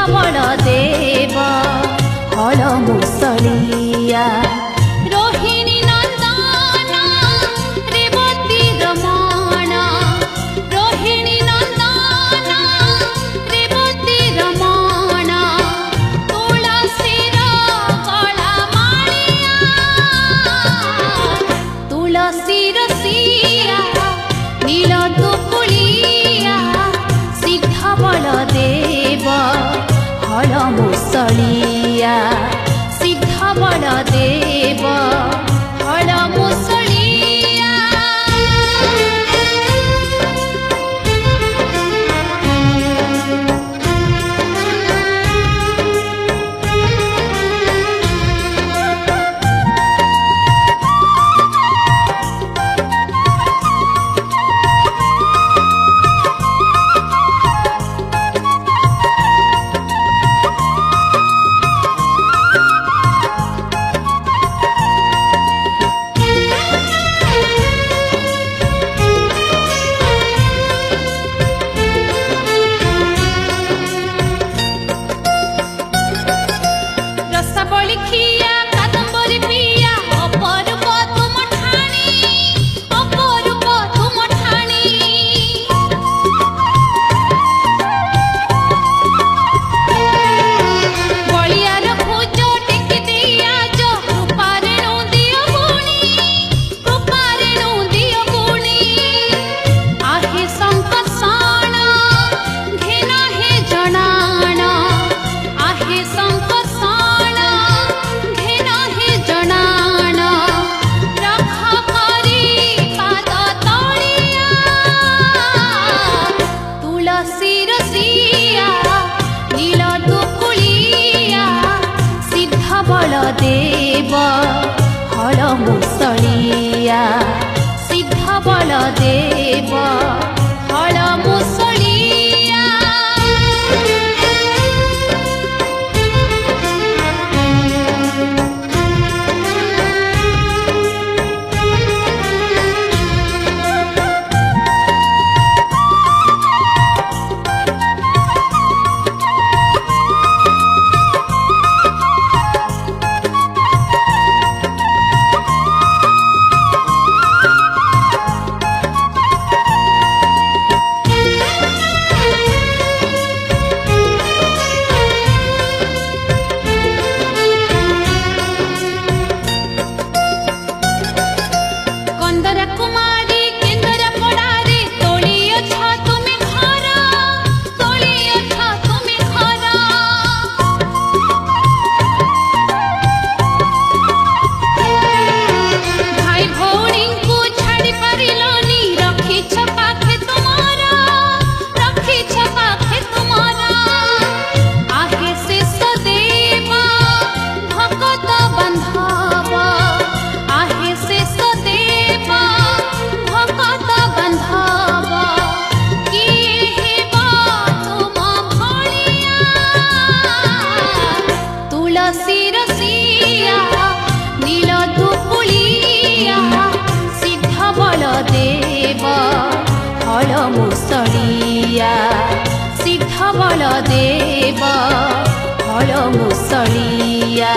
बलदेव हल मुसलिया रोहिणी नंदन रेवती रमण रोहिणी नंदन रेवती रमण तुलसीर कला माणिया तुलसीर सिया नील दुकुलिया सिद्ध बलदेव हल मुसलिया सिद्ध बलदेव हल मुसलिया लिखिया कादम्बरी पिया अपरूप तुम ठाणी अपरूप तुम ठाणी बलियार भोज टेकी दिया जो कृपारे दियो गुणी कृपारे दियो गुणी आहे संकर्षण घेन हे जनाण आहे संकर्षण तुलसीर सिया नील दुकुलिया सिद्ध बलदेव हल मुसलिया सिद्ध बलदेव हल मुसलिया कुमारी केंद्र पड़ारे तोलियो छ तुमे घर तोलियो छ तुमे घर भाई भौणी को छाड़ी परिलोनी रखी छ पाखे तुम्हारा रखी छ पाखे तुम्हारा आहे शेष देव भगत बंधव आहे शेष देव भगत बंधव किए हेबा तुम भलिया तुलसीर सिया नील दुकुलिया सिद्ध बलदेव हल मुसलिया सिद्ध बलदेव हल मुसलिया।